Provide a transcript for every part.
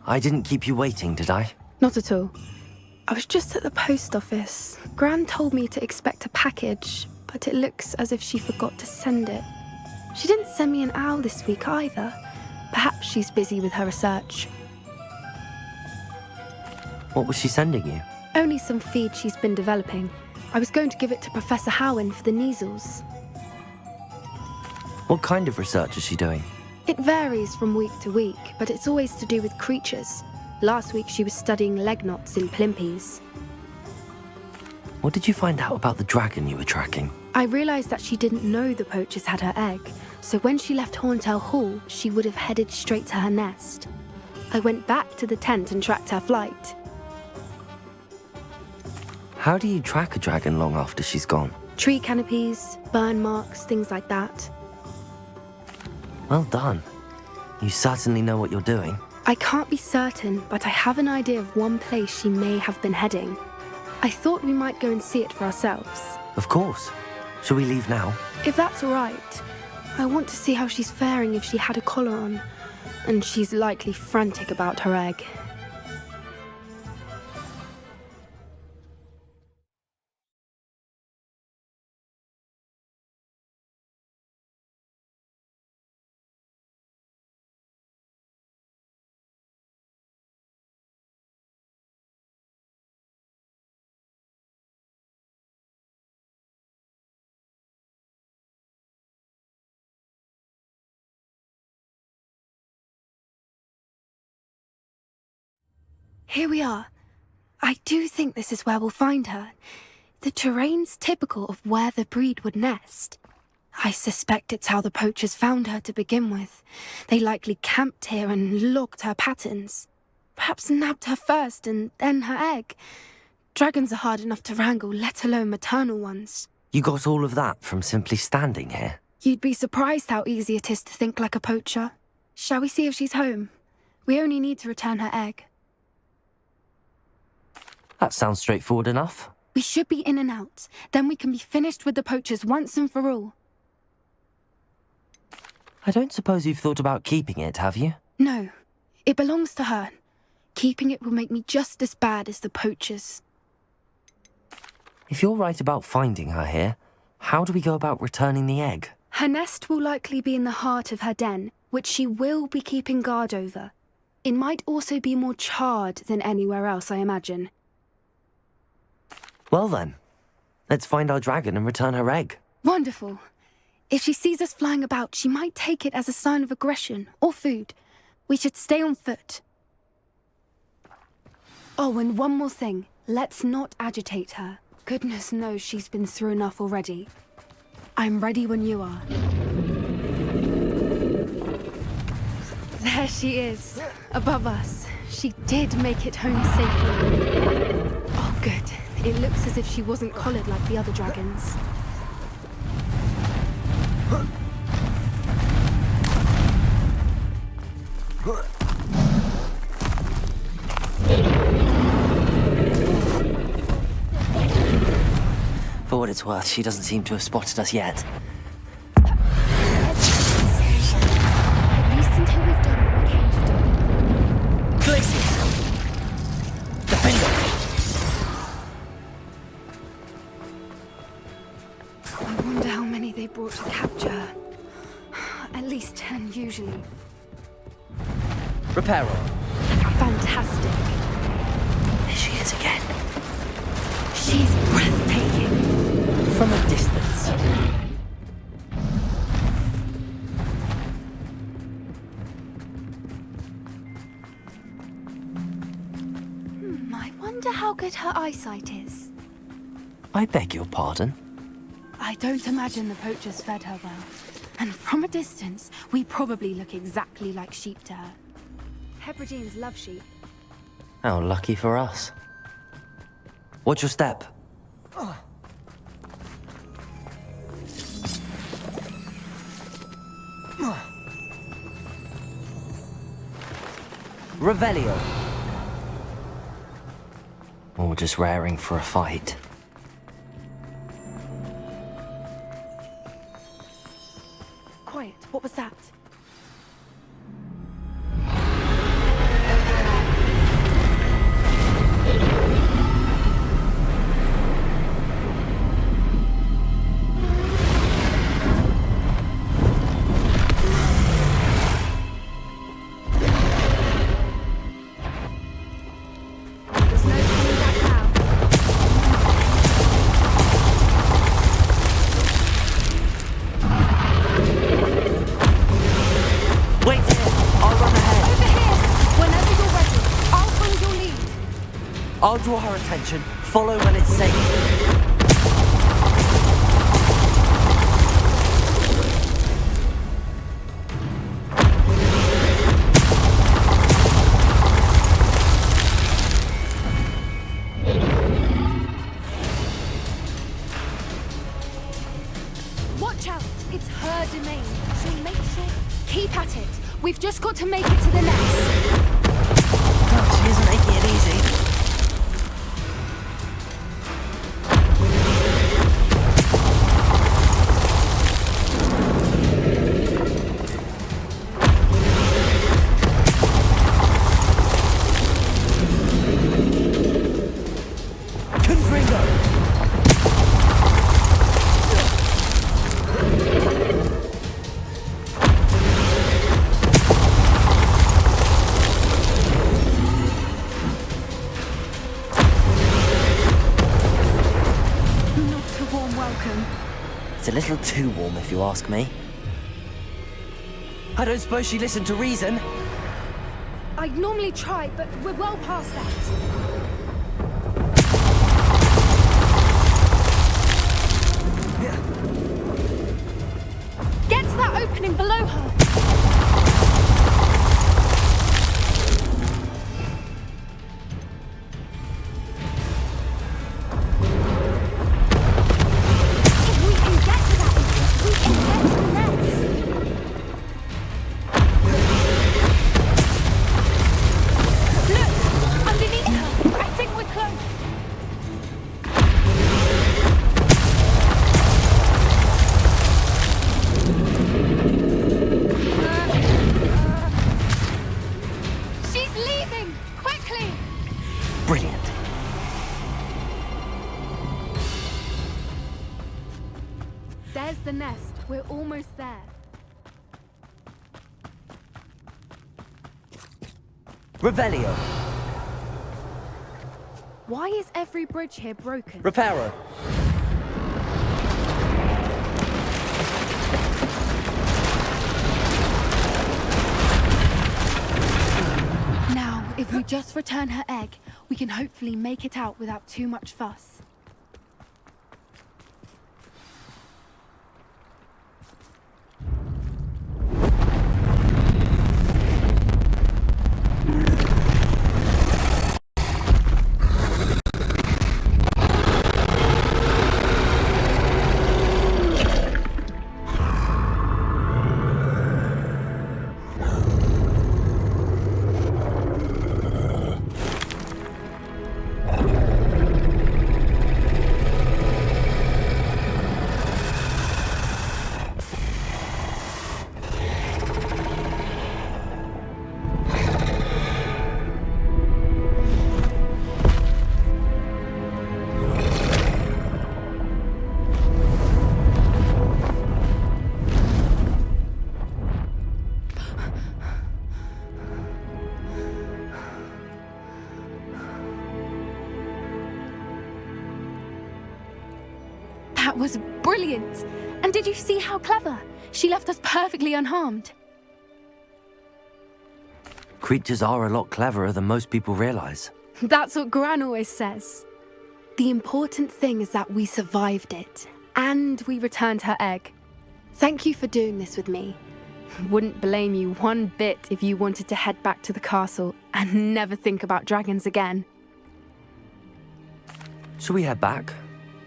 I didn't keep you waiting, did I? Not at all. I was just at the post office. Gran told me to expect a package, but it looks as if she forgot to send it. She didn't send me an owl this week either. Perhaps she's busy with her research. What was she sending you? Only some feed she's been developing. I was going to give it to Professor Howen for the measles. What kind of research is she doing? It varies from week to week, but it's always to do with creatures. Last week she was studying leg knots in plimpies. What did you find out about the dragon you were tracking? I realised that she didn't know the poachers had her egg, so when she left Horntail Hall, she would have headed straight to her nest. I went back to the tent and tracked her flight. How do you track a dragon long after she's gone? Tree canopies, burn marks, things like that. Well done. You certainly know what you're doing. I can't be certain, but I have an idea of one place she may have been heading. I thought we might go and see it for ourselves. Of course. Shall we leave now? If that's all right. I want to see how she's faring if she had a collar on. And she's likely frantic about her egg. Here we are. I do think this is where we'll find her. The terrain's typical of where the breed would nest. I suspect it's how the poachers found her to begin with. They likely camped here and logged her patterns. Perhaps nabbed her first and then her egg. Dragons are hard enough to wrangle, let alone maternal ones. You got all of that from simply standing here? You'd be surprised how easy it is to think like a poacher. Shall we see if she's home? We only need to return her egg. That sounds straightforward enough. We should be in and out. Then we can be finished with the poachers once and for all. I don't suppose you've thought about keeping it, have you? No. It belongs to her. Keeping it will make me just as bad as the poachers. If you're right about finding her here, how do we go about returning the egg? Her nest will likely be in the heart of her den, which she will be keeping guard over. It might also be more charred than anywhere else, I imagine. Well then, let's find our dragon and return her egg. Wonderful. If she sees us flying about, she might take it as a sign of aggression or food. We should stay on foot. Oh, and one more thing. Let's not agitate her. Goodness knows she's been through enough already. I'm ready when you are. There she is, above us. She did make it home safely. Oh, good. It looks as if she wasn't collared like the other dragons. For what it's worth, she doesn't seem to have spotted us yet. At least until we've done what we came to do. Glaciers! Defender! I wonder how many they brought to capture her. At least 10 usually. Reparo. Fantastic. There she is again. She's breathtaking. From a distance. I wonder how good her eyesight is. I beg your pardon? I don't imagine the poachers fed her well. And from a distance, we probably look exactly like sheep to her. Hebrideans love sheep. How lucky for us. Watch your step. Revelio. Or just raring for a fight. Quiet, what was that? Can't draw her attention. Follow when it's safe. Watch out! It's her domain, so make sure... Keep at it. We've just got to make it to the nest. Oh, she isn't making it easy. It's a little too warm, if you ask me. I don't suppose she listened to reason. I'd normally try, but we're well past that. Get to that opening below her! If we can get to that, we can get to the nest. Look! Underneath her! I think we're close. She's leaving! Quickly! Brilliant. There's the nest. We're almost there. Revelio. Why is every bridge here broken? Reparo. Now, if we just return her egg, we can hopefully make it out without too much fuss. That was brilliant! And did you see how clever? She left us perfectly unharmed. Creatures are a lot cleverer than most people realize. That's what Gran always says. The important thing is that we survived it, and we returned her egg. Thank you for doing this with me. Wouldn't blame you one bit if you wanted to head back to the castle and never think about dragons again. Shall we head back?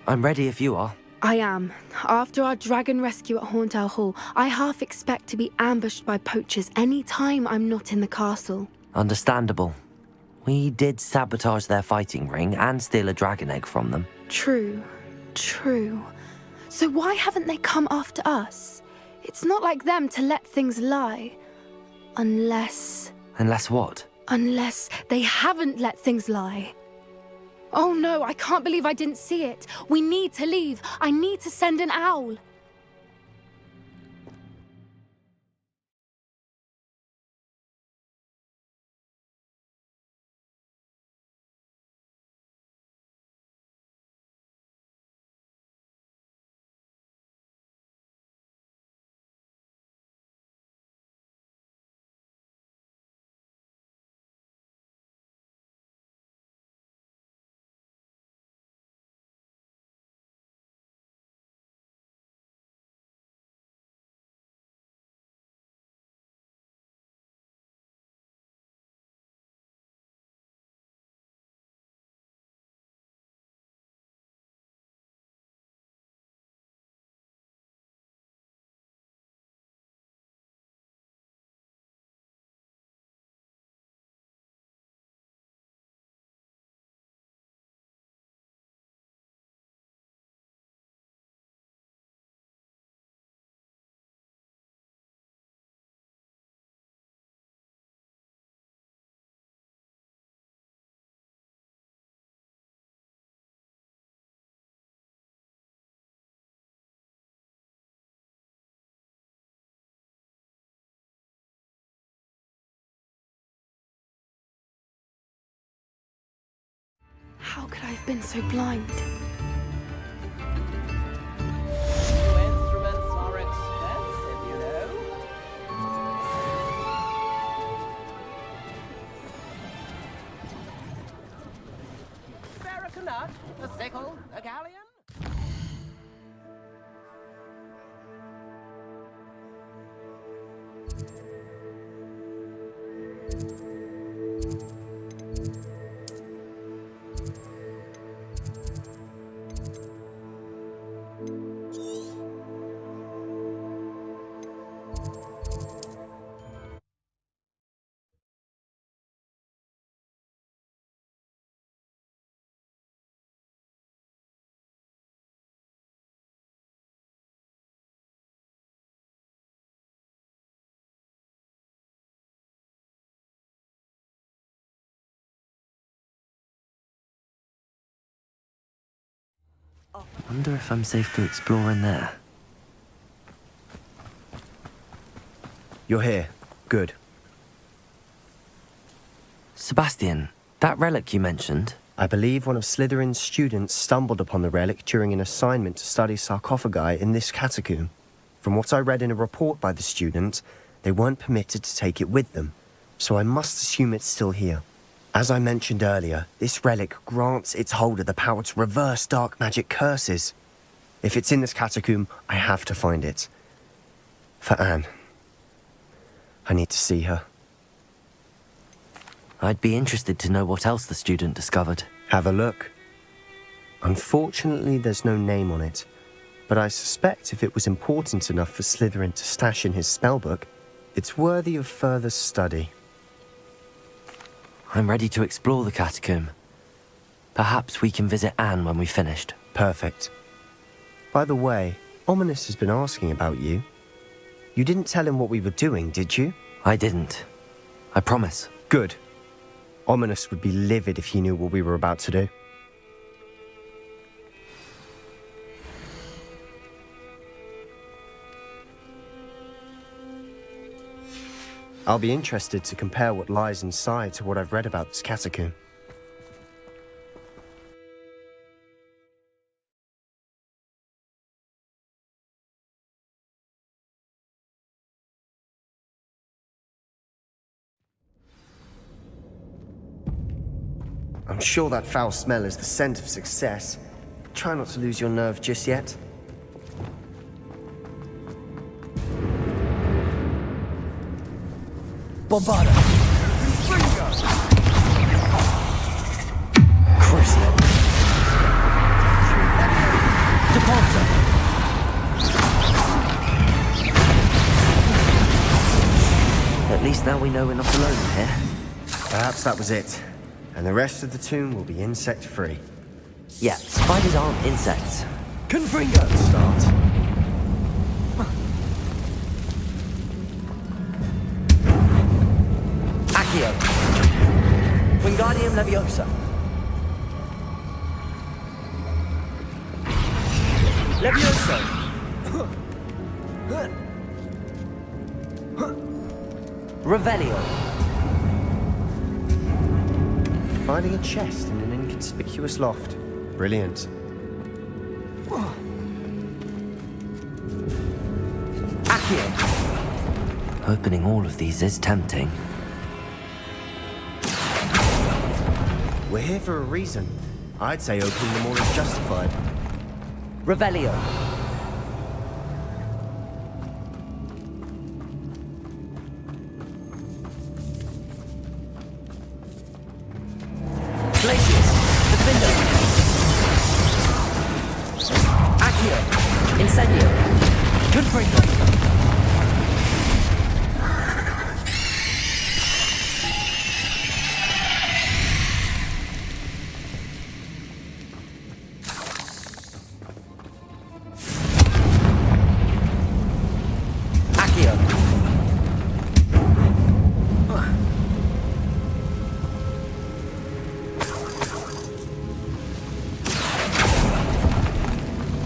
I'm ready if you are. I am. After our dragon rescue at Hauntow Hall, I half expect to be ambushed by poachers any time I'm not in the castle. Understandable. We did sabotage their fighting ring and steal a dragon egg from them. True. So why haven't they come after us? It's not like them to let things lie. Unless what? Unless they haven't let things lie. Oh no, I can't believe I didn't see it. We need to leave. I need to send an owl. How could I have been so blind? Instruments are expensive, you know. Spare a knut, a sickle, a galleon. Wonder if I'm safe to explore in there. You're here. Good. Sebastian, that relic you mentioned, I believe one of Slytherin's students stumbled upon the relic during an assignment to study sarcophagi in this catacomb. From what I read in a report by the student, they weren't permitted to take it with them, so I must assume it's still here. As I mentioned earlier, this relic grants its holder the power to reverse dark magic curses. If it's in this catacomb, I have to find it. For Anne. I need to see her. I'd be interested to know what else the student discovered. Have a look. Unfortunately, there's no name on it, but I suspect if it was important enough for Slytherin to stash in his spellbook, it's worthy of further study. I'm ready to explore the catacomb. Perhaps we can visit Anne when we've finished. Perfect. By the way, Ominous has been asking about you. You didn't tell him what we were doing, did you? I didn't. I promise. Good. Ominous would be livid if he knew what we were about to do. I'll be interested to compare what lies inside to what I've read about this catacomb. I'm sure that foul smell is the scent of success. Try not to lose your nerve just yet. Bombarda! Crucible! Depulsor! At least now we know we're not alone in here. Perhaps that was it. And the rest of the tomb will be insect-free. Yeah, spiders aren't insects. Confringo! Start. Accio! Wingardium Leviosa! Levioso! Revelio! Finding a chest in an inconspicuous loft. Brilliant. Accio! Opening all of these is tempting. We're here for a reason. I'd say opening them all is justified. Revelio! Glacius! Defender! Accio! Incendio! Confringo!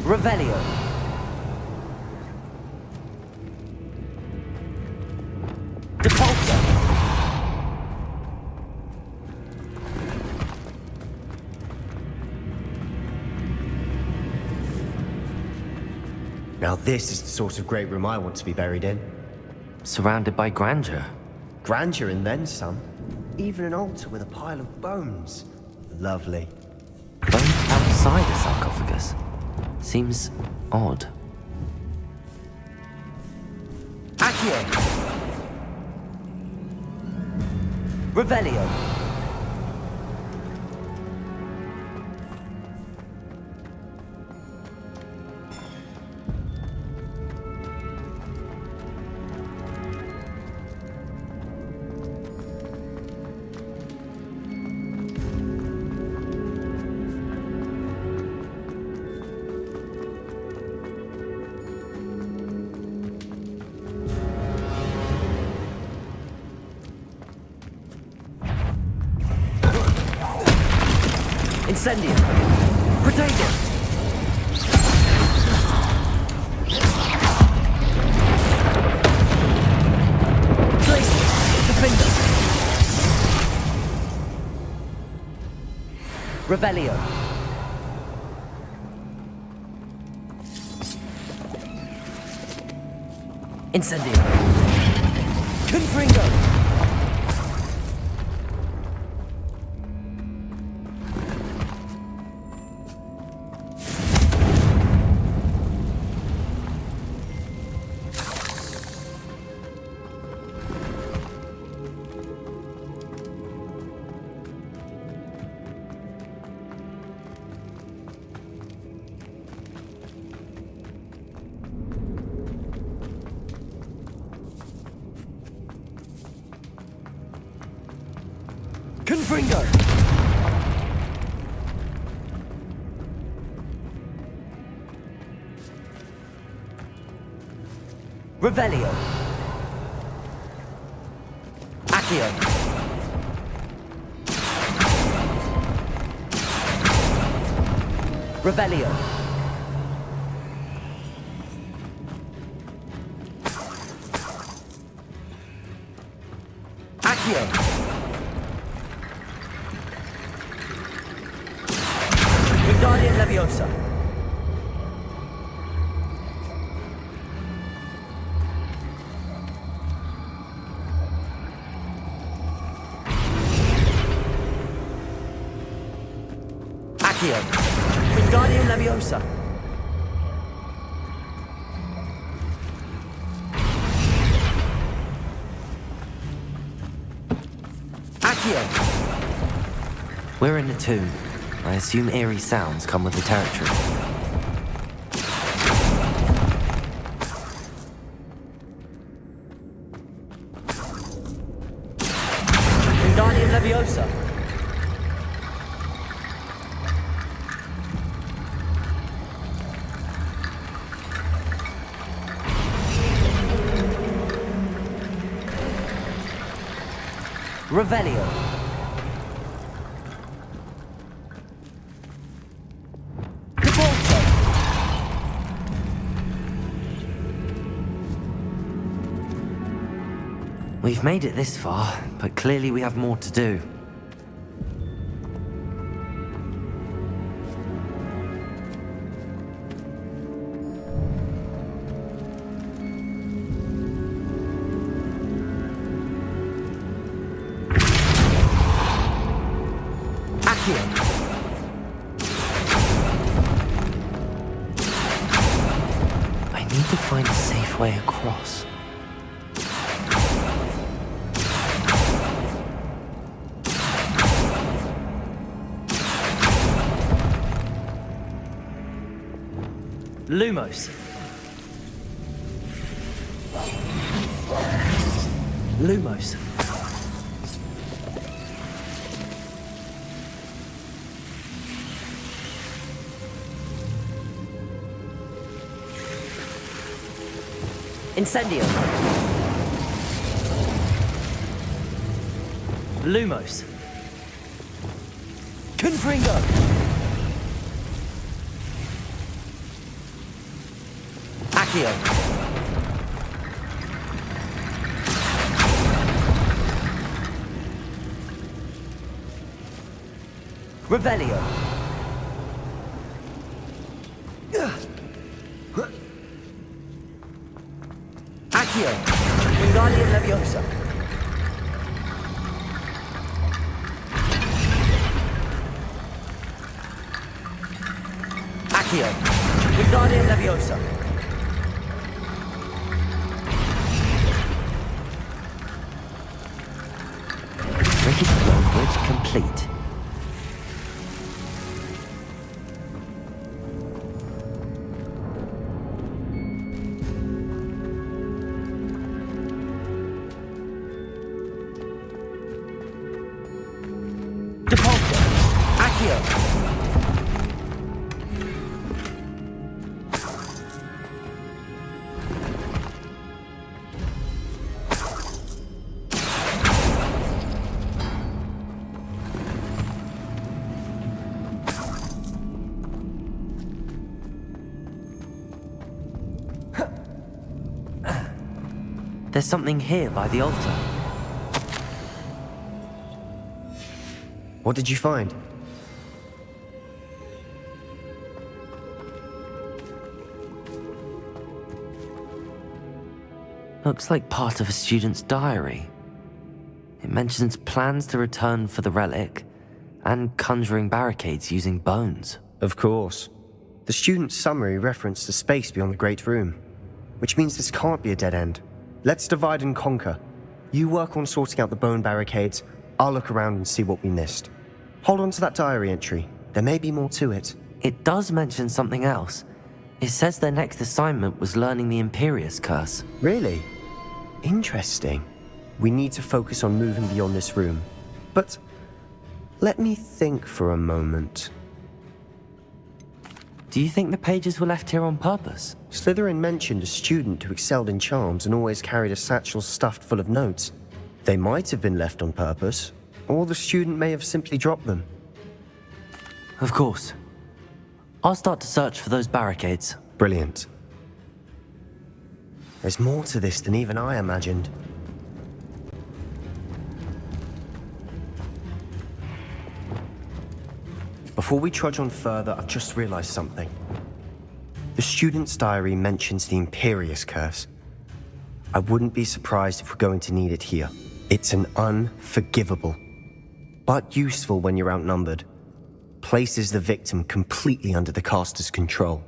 Revelio. Depulsor. Now this is the sort of great room I want to be buried in. Surrounded by grandeur. Grandeur and then some. Even an altar with a pile of bones. Lovely. Bones outside a sarcophagus. Seems odd. Accio! Revelio! Incendio! Protego! Glacier! Defender! Revelio! Incendio! Confringo! Confringo! Revelio! Accio! Revelio! Accio! Wingardium Leviosa! Accio! Wingardium Leviosa! Accio! We're in a tomb. I assume eerie sounds come with the territory. Wingardium Leviosa! Revelio! Devolso! We've made it this far, but clearly we have more to do. I need to find a safe way across. Lumos! Lumos! Incendio! Lumos! Confringo! Accio! Revelio! Accio. Wingardium Leviosa. Accio. Wingardium Leviosa. Cricket language complete. Depulso. Accio. There's something here by the altar. What did you find? Looks like part of a student's diary. It mentions plans to return for the relic and conjuring barricades using bones. Of course. The student's summary referenced a space beyond the Great Room, which means this can't be a dead end. Let's divide and conquer. You work on sorting out the bone barricades, I'll look around and see what we missed. Hold on to that diary entry. There may be more to it. It does mention something else. It says their next assignment was learning the Imperious Curse. Really? Interesting. We need to focus on moving beyond this room. But let me think for a moment. Do you think the pages were left here on purpose? Slytherin mentioned a student who excelled in charms and always carried a satchel stuffed full of notes. They might have been left on purpose, or the student may have simply dropped them. Of course. I'll start to search for those barricades. Brilliant. There's more to this than even I imagined. Before we trudge on further, I've just realized something. The student's diary mentions the Imperious Curse. I wouldn't be surprised if we're going to need it here. It's an unforgivable, but useful when you're outnumbered. Places the victim completely under the caster's control.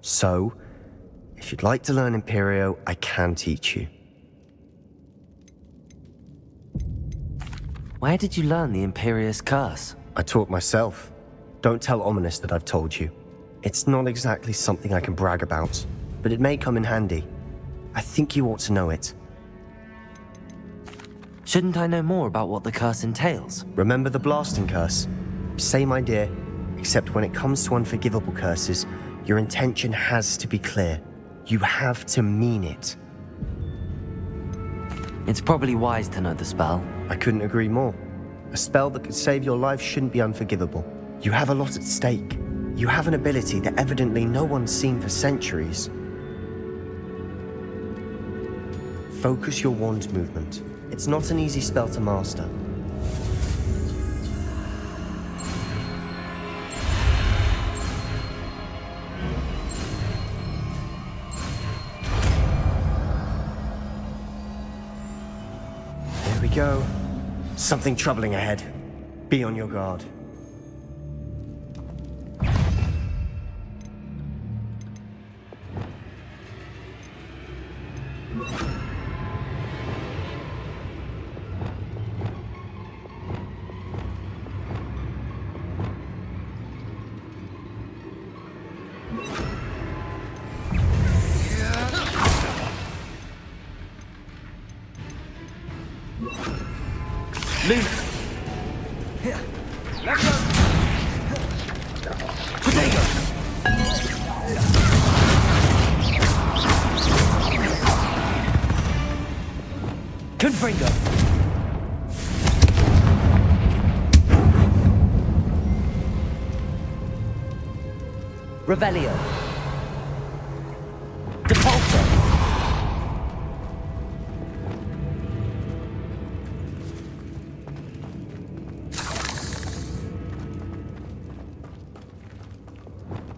So, if you'd like to learn Imperio, I can teach you. Where did you learn the Imperious Curse? I taught myself. Don't tell Ominous that I've told you. It's not exactly something I can brag about, but it may come in handy. I think you ought to know it. Shouldn't I know more about what the curse entails? Remember the blasting curse? Same idea, except when it comes to unforgivable curses, your intention has to be clear. You have to mean it. It's probably wise to know the spell. I couldn't agree more. A spell that could save your life shouldn't be unforgivable. You have a lot at stake. You have an ability that evidently no one's seen for centuries. Focus your wand movement. It's not an easy spell to master. There we go. Something troubling ahead. Be on your guard. Luke. Potato. Confringo. Revelio. Depulso.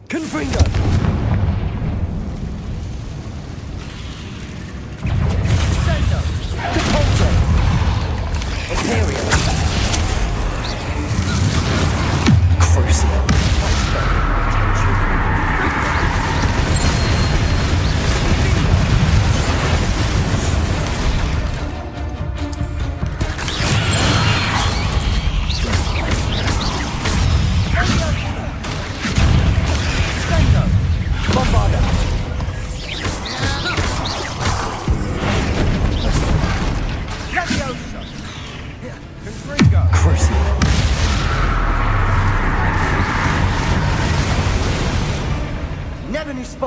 Confringo.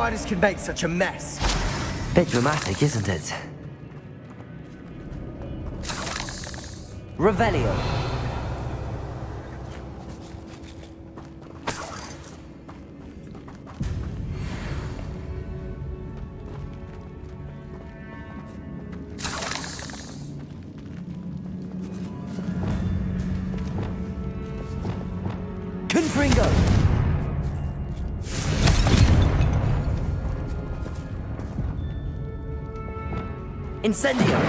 spiders can make such a mess. Bit dramatic, isn't it? Revelio. Confringo. Incendio.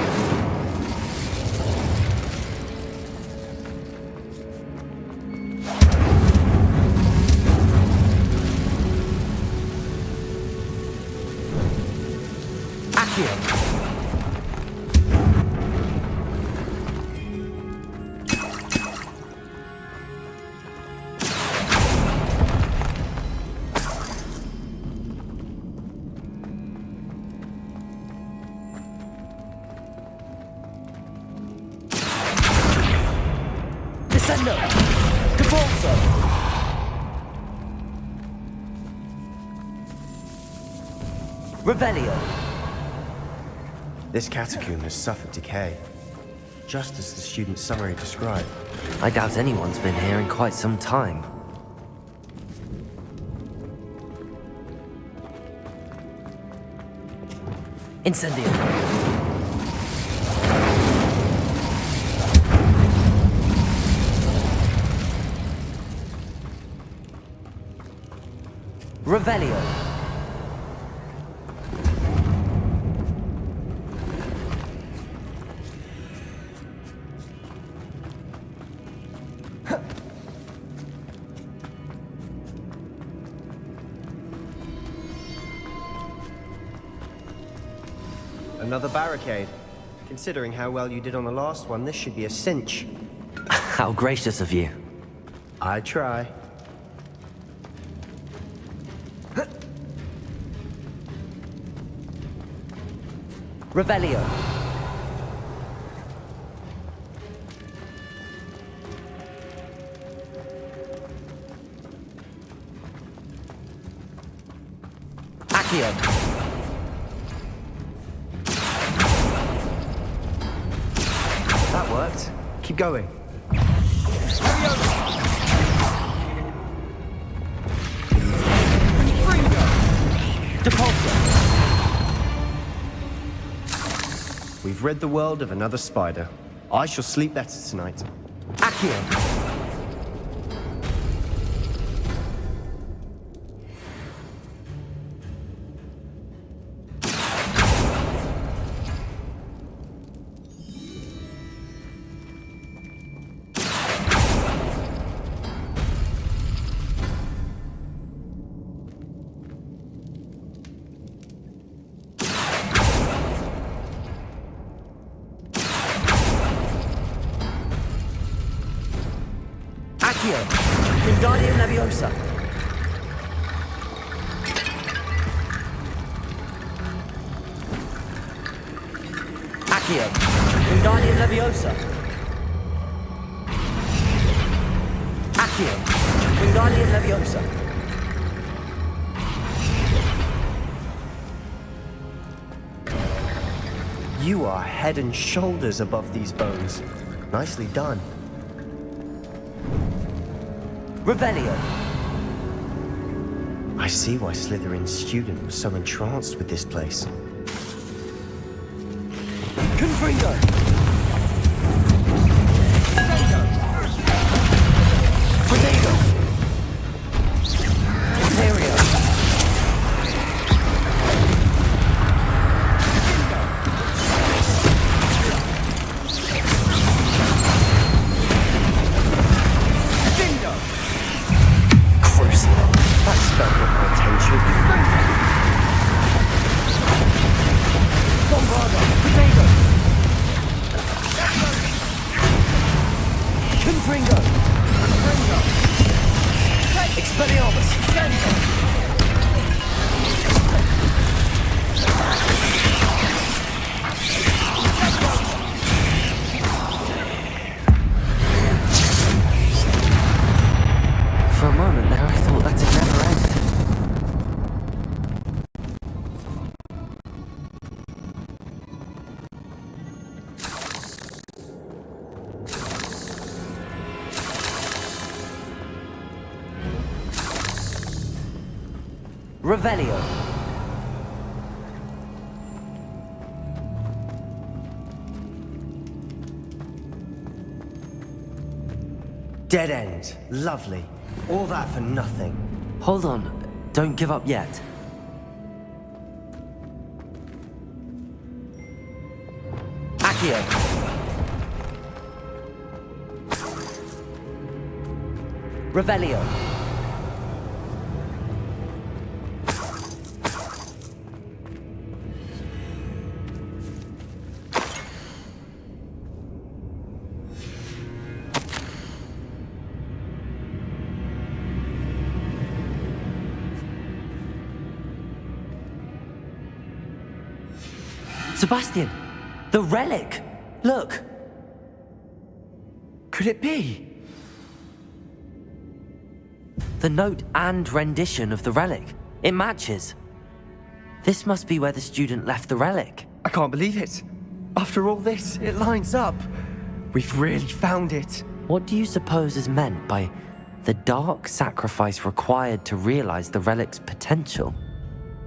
Accio. Descendo. Devolso. Revelio. This catacomb has suffered decay, just as the student's summary described. I doubt anyone's been here in quite some time. Incendio. Revelio. Another barricade. Considering how well you did on the last one, this should be a cinch. How gracious of you. I try. Revelio. Accio. That worked. Keep going. Depulso. We've rid the world of another spider. I shall sleep better tonight. Accio. Accio. Wingardium Leviosa. Accio. Wingardium Leviosa. Accio. Wingardium Leviosa. You are head and shoulders above these bones. Nicely done. Revelio. I see why Slytherin's student was so entranced with this place. Confringo. Protego. Ontario. That spell got my attention. Bombardo. Protego. Revelio. Dead end. Lovely. All that for nothing. Hold on. Don't give up yet. Accio. Revelio. Sebastian! The relic! Look! Could it be? The note and rendition of the relic. It matches. This must be where the student left the relic. I can't believe it. After all this, it lines up. We've really found it. What do you suppose is meant by the dark sacrifice required to realize the relic's potential?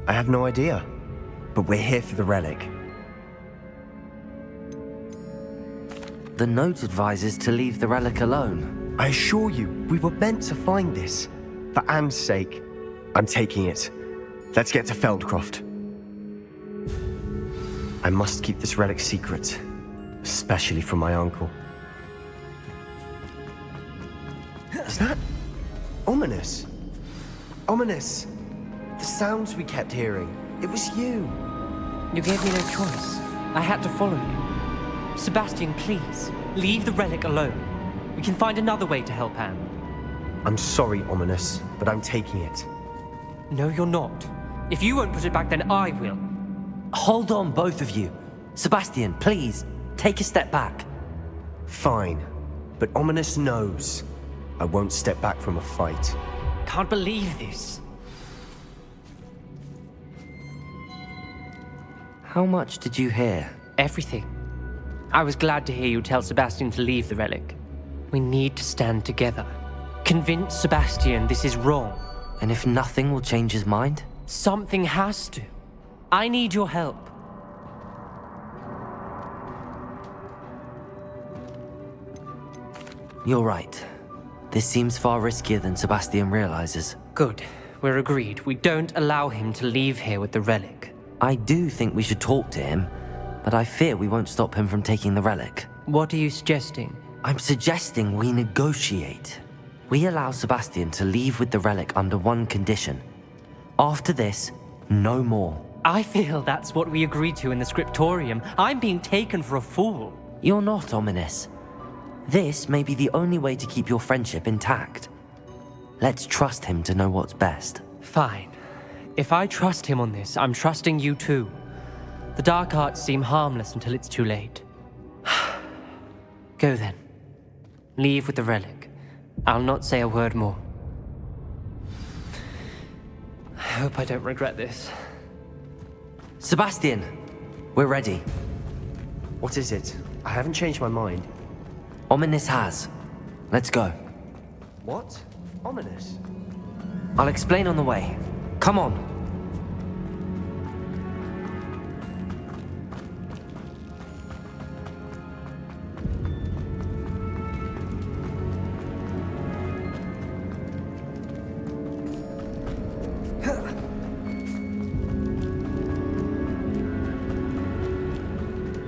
I have no idea. But we're here for the relic. The note advises to leave the relic alone. I assure you, we were meant to find this. For Anne's sake. I'm taking it. Let's get to Feldcroft. I must keep this relic secret. Especially from my uncle. Is that ominous? Ominous. The sounds we kept hearing. It was you. You gave me no choice. I had to follow you. Sebastian, please, leave the relic alone. We can find another way to help Anne. I'm sorry, Ominous, but I'm taking it. No, you're not. If you won't put it back, then I will. Hold on, both of you. Sebastian, please, take a step back. Fine, but Ominous knows. I won't step back from a fight. Can't believe this. How much did you hear? Everything. I was glad to hear you tell Sebastian to leave the relic. We need to stand together. Convince Sebastian this is wrong. And if nothing will change his mind? Something has to. I need your help. You're right. This seems far riskier than Sebastian realizes. Good. We're agreed. We don't allow him to leave here with the relic. I do think we should talk to him, but I fear we won't stop him from taking the relic. What are you suggesting? I'm suggesting we negotiate. We allow Sebastian to leave with the relic under one condition. After this, no more. I feel that's what we agreed to in the scriptorium. I'm being taken for a fool. You're not, Ominous. This may be the only way to keep your friendship intact. Let's trust him to know what's best. Fine. If I trust him on this, I'm trusting you too. The dark arts seem harmless until it's too late. Go then. Leave with the relic. I'll not say a word more. I hope I don't regret this. Sebastian, we're ready. What is it? I haven't changed my mind. Ominous has. Let's go. What? Ominous? I'll explain on the way. Come on.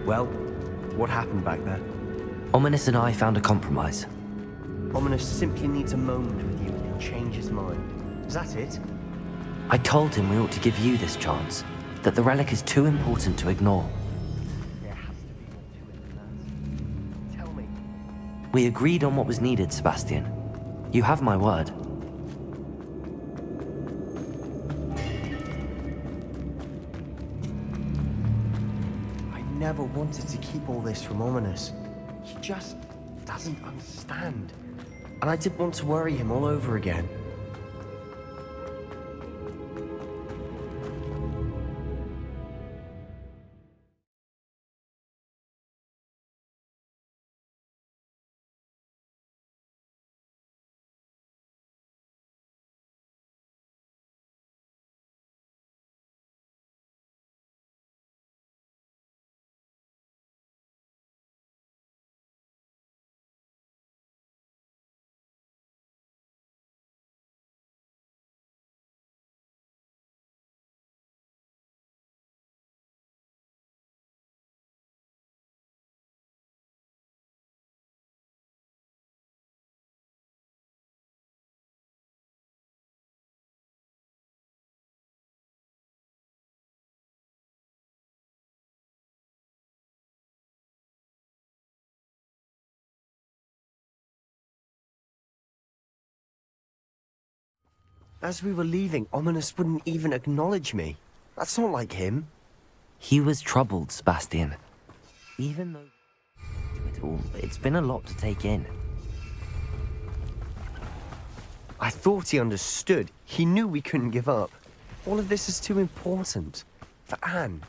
Well, what happened back there? Ominous and I found a compromise. Ominous simply needs a moment with you and he'll change his mind. Is that it? I told him we ought to give you this chance, that the relic is too important to ignore. There has to be more to it than that. Tell me. We agreed on what was needed, Sebastian. You have my word. I never wanted to keep all this from Ominous. He just doesn't understand. And I didn't want to worry him all over again. As we were leaving, Ominous wouldn't even acknowledge me. That's not like him. He was troubled, Sebastian. Even though it's been a lot to take in. I thought he understood. He knew we couldn't give up. All of this is too important. For Anne.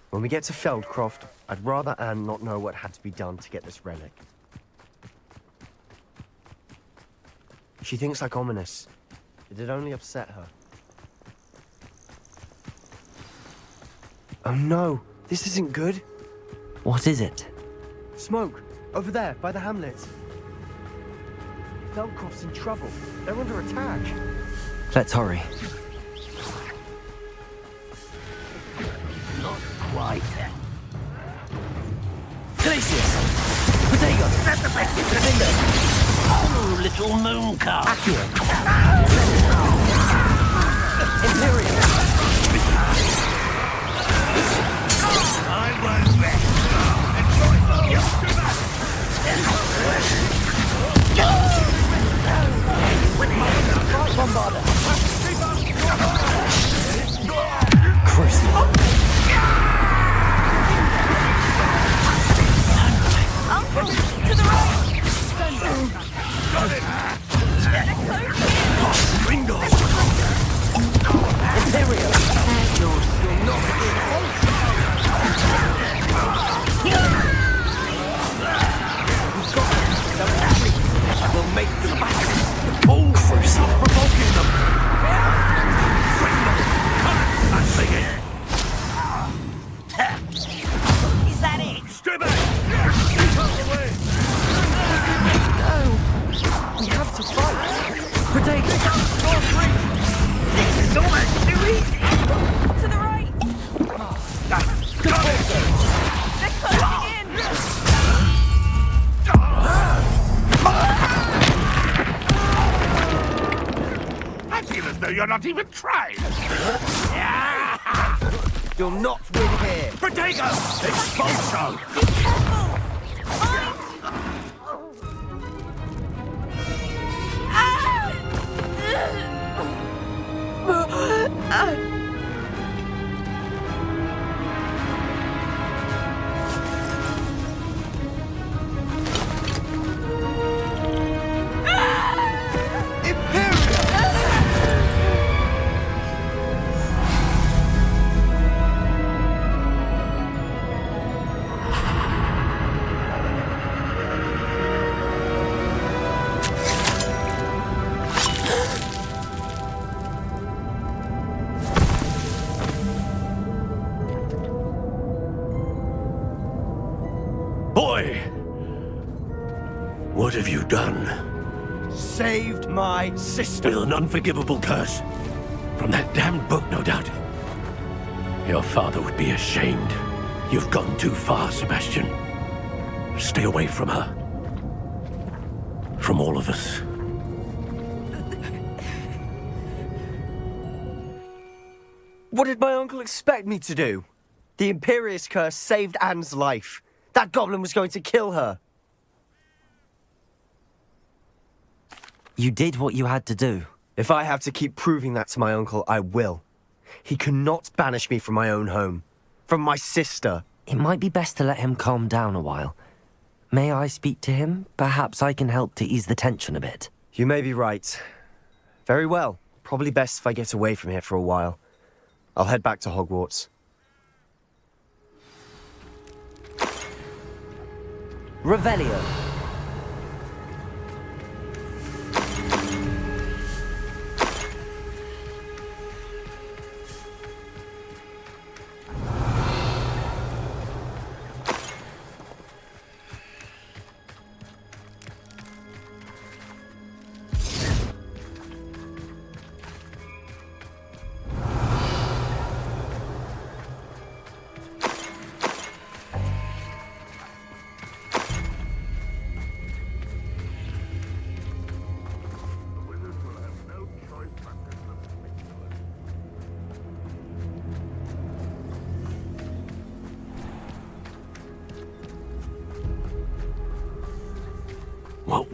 When we get to Feldcroft, I'd rather Anne not know what had to be done to get this relic. She thinks like Ominous. It'd only upset her. Oh no, this isn't good. What is it? Smoke, over there, by the hamlet. Feldcroft's in trouble. They're under attack. Let's hurry. Not quite. Glacius! Potato! That's the best in the window. Oh, little moon car. Imperial! I won't rest. Bombarder! Crucible! To the right! Got it. Bingo! Imperial! We'll make them back. Oh, stop provoking them. That's it. Is that it? Stay back. Keep out the way. We have to fight. Potato! This is almost too easy. To the right! Got it. They're closing in! I feel as though you're not even trying. You'll not win here. Potato! Expulso! Be careful! Boy! What have you done? Saved my sister. With an unforgivable curse. From that damned book, no doubt. Your father would be ashamed. You've gone too far, Sebastian. Stay away from her. From all of us. What did my uncle expect me to do? The Imperius curse saved Anne's life. That goblin was going to kill her. You did what you had to do. If I have to keep proving that to my uncle, I will. He cannot banish me from my own home. From my sister. It might be best to let him calm down a while. May I speak to him? Perhaps I can help to ease the tension a bit. You may be right. Very well. Probably best if I get away from here for a while. I'll head back to Hogwarts. Revelio.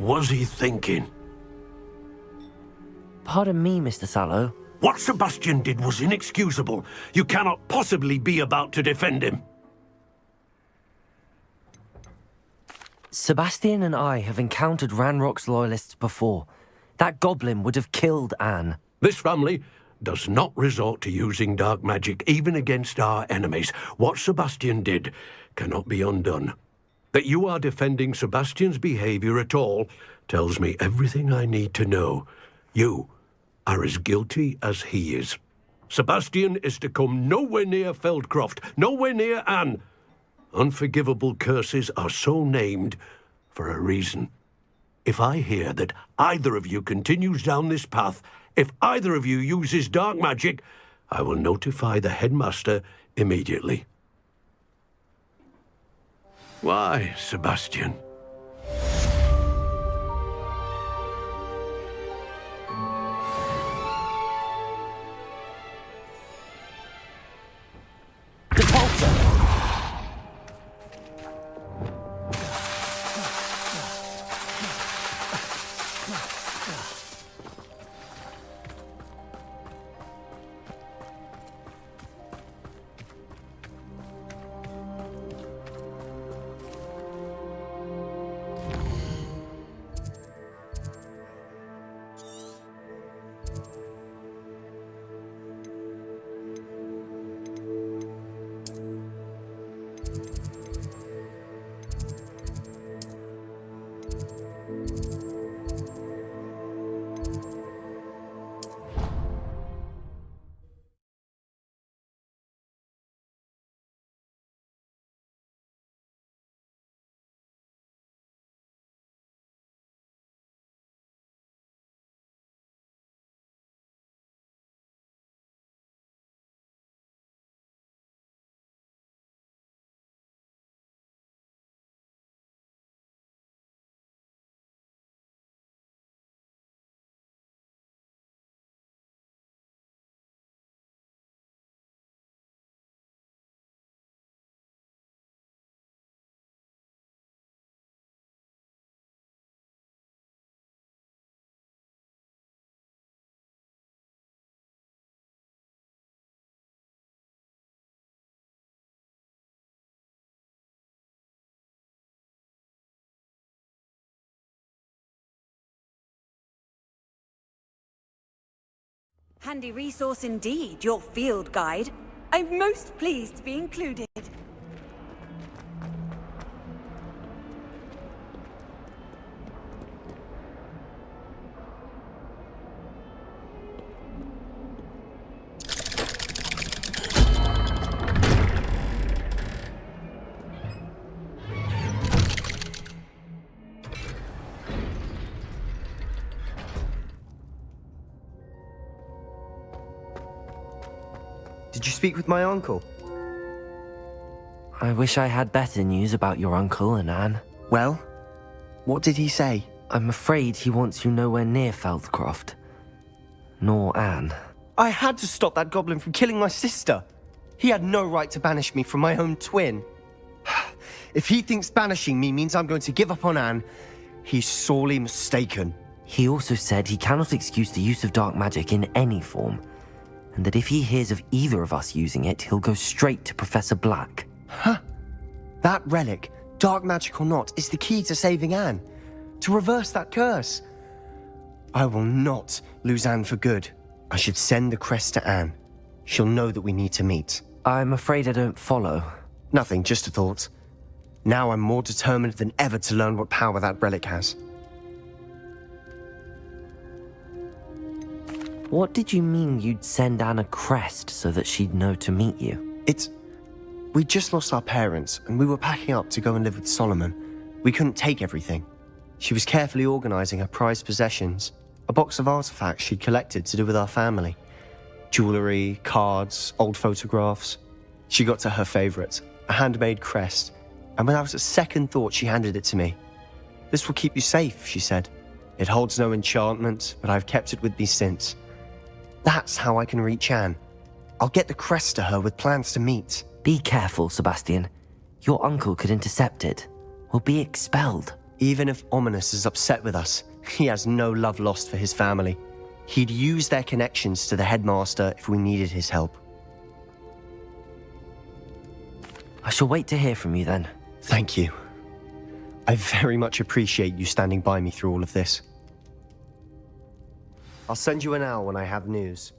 was he thinking? Pardon me, Mr. Sallow. What Sebastian did was inexcusable. You cannot possibly be about to defend him. Sebastian and I have encountered Ranrock's loyalists before. That goblin would have killed Anne. This family does not resort to using dark magic even against our enemies. What Sebastian did cannot be undone. That you are defending Sebastian's behavior at all tells me everything I need to know. You are as guilty as he is. Sebastian is to come nowhere near Feldcroft, nowhere near Anne. Unforgivable curses are so named for a reason. If I hear that either of you continues down this path, if either of you uses dark magic, I will notify the headmaster immediately. Why, Sebastian? Handy resource indeed, your field guide. I'm most pleased to be included. Did you speak with my uncle? I wish I had better news about your uncle and Anne. Well, what did he say? I'm afraid he wants you nowhere near Feldcroft. Nor Anne. I had to stop that goblin from killing my sister. He had no right to banish me from my own twin. If he thinks banishing me means I'm going to give up on Anne, he's sorely mistaken. He also said he cannot excuse the use of dark magic in any form, and that if he hears of either of us using it, he'll go straight to Professor Black. Huh? That relic, dark magic or not, is the key to saving Anne. To reverse that curse. I will not lose Anne for good. I should send the crest to Anne. She'll know that we need to meet. I'm afraid I don't follow. Nothing, just a thought. Now I'm more determined than ever to learn what power that relic has. What did you mean you'd send Anne a crest so that she'd know to meet you? We just lost our parents, and we were packing up to go and live with Solomon. We couldn't take everything. She was carefully organizing her prized possessions, a box of artifacts she'd collected to do with our family. Jewelry, cards, old photographs. She got to her favorite, a handmade crest, and without a second thought she handed it to me. "This will keep you safe," she said. "It holds no enchantment, but I've kept it with me since. That's how I can reach Anne. I'll get the crest to her with plans to meet." Be careful, Sebastian. Your uncle could intercept it. We'll be expelled. Even if Ominous is upset with us, he has no love lost for his family. He'd use their connections to the headmaster if we needed his help. I shall wait to hear from you then. Thank you. I very much appreciate you standing by me through all of this. I'll send you an owl when I have news.